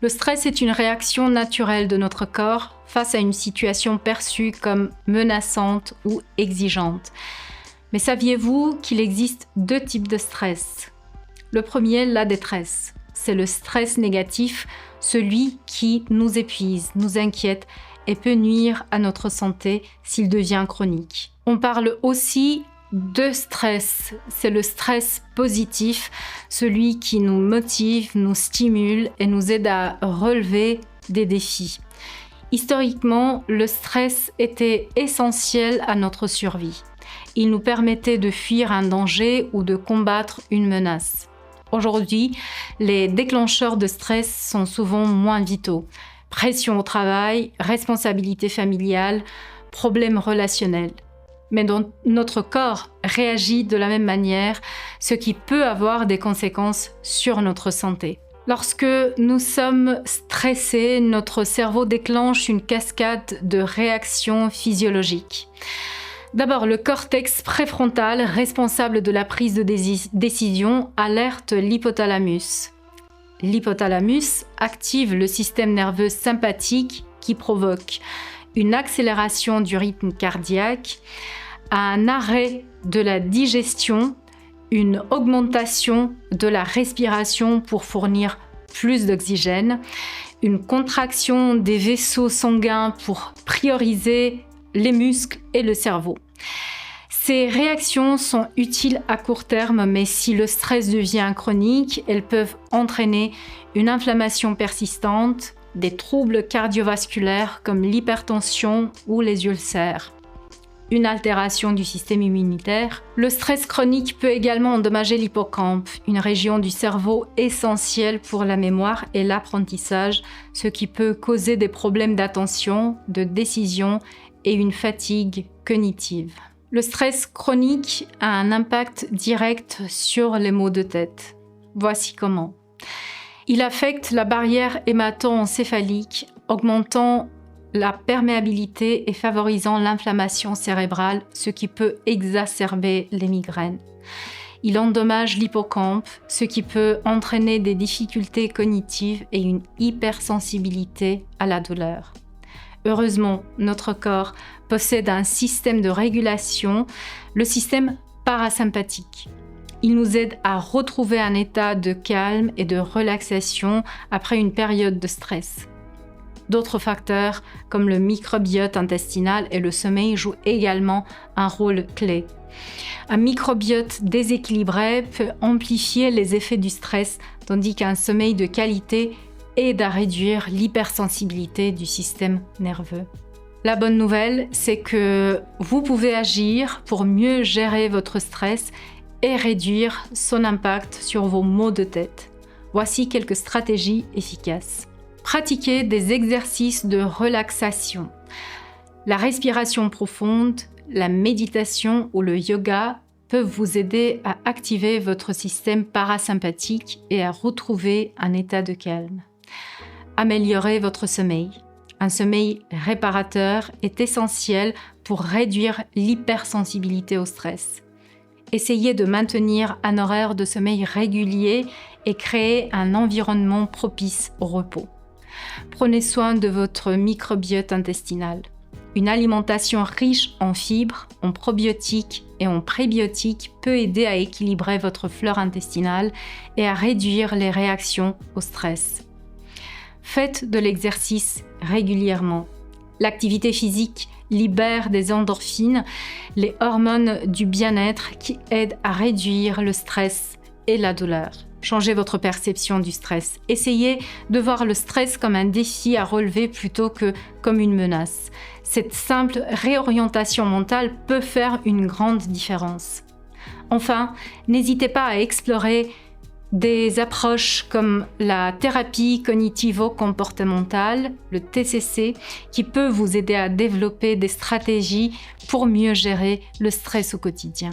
Le stress est une réaction naturelle de notre corps face à une situation perçue comme menaçante ou exigeante. Mais saviez-vous qu'il existe 2 types de stress? Le premier, la détresse. C'est le stress négatif, celui qui nous épuise, nous inquiète et peut nuire à notre santé s'il devient chronique. On parle aussi de stress. C'est le stress positif, celui qui nous motive, nous stimule et nous aide à relever des défis. Historiquement, le stress était essentiel à notre survie. Il nous permettait de fuir un danger ou de combattre une menace. Aujourd'hui, les déclencheurs de stress sont souvent moins vitaux. Pression au travail, responsabilité familiale, problèmes relationnels. Mais notre corps réagit de la même manière, ce qui peut avoir des conséquences sur notre santé. Lorsque nous sommes stressés, notre cerveau déclenche une cascade de réactions physiologiques. D'abord, le cortex préfrontal, responsable de la prise de décision, alerte l'hypothalamus. L'hypothalamus active le système nerveux sympathique qui provoque une accélération du rythme cardiaque, un arrêt de la digestion, une augmentation de la respiration pour fournir plus d'oxygène, une contraction des vaisseaux sanguins pour prioriser les muscles et le cerveau. Ces réactions sont utiles à court terme, mais si le stress devient chronique, elles peuvent entraîner une inflammation persistante, des troubles cardiovasculaires comme l'hypertension ou les ulcères, une altération du système immunitaire. Le stress chronique peut également endommager l'hippocampe, une région du cerveau essentielle pour la mémoire et l'apprentissage, ce qui peut causer des problèmes d'attention, de décision et une fatigue cognitive. Le stress chronique a un impact direct sur les maux de tête. Voici comment. Il affecte la barrière hémato-encéphalique, augmentant la perméabilité et favorisant l'inflammation cérébrale, ce qui peut exacerber les migraines. Il endommage l'hippocampe, ce qui peut entraîner des difficultés cognitives et une hypersensibilité à la douleur. Heureusement, notre corps possède un système de régulation, le système parasympathique. Il nous aide à retrouver un état de calme et de relaxation après une période de stress. D'autres facteurs, comme le microbiote intestinal et le sommeil, jouent également un rôle clé. Un microbiote déséquilibré peut amplifier les effets du stress, tandis qu'un sommeil de qualité aide à réduire l'hypersensibilité du système nerveux. La bonne nouvelle, c'est que vous pouvez agir pour mieux gérer votre stress et réduire son impact sur vos maux de tête. Voici quelques stratégies efficaces. Pratiquez des exercices de relaxation. La respiration profonde, la méditation ou le yoga peuvent vous aider à activer votre système parasympathique et à retrouver un état de calme. Améliorez votre sommeil. Un sommeil réparateur est essentiel pour réduire l'hypersensibilité au stress. Essayez de maintenir un horaire de sommeil régulier et créer un environnement propice au repos. Prenez soin de votre microbiote intestinal. Une alimentation riche en fibres, en probiotiques et en prébiotiques peut aider à équilibrer votre flore intestinale et à réduire les réactions au stress. Faites de l'exercice régulièrement. L'activité physique libère des endorphines, les hormones du bien-être qui aident à réduire le stress et la douleur. Changez votre perception du stress. Essayez de voir le stress comme un défi à relever plutôt que comme une menace. Cette simple réorientation mentale peut faire une grande différence. Enfin, n'hésitez pas à explorer des approches comme la thérapie cognitivo-comportementale, le TCC, qui peut vous aider à développer des stratégies pour mieux gérer le stress au quotidien.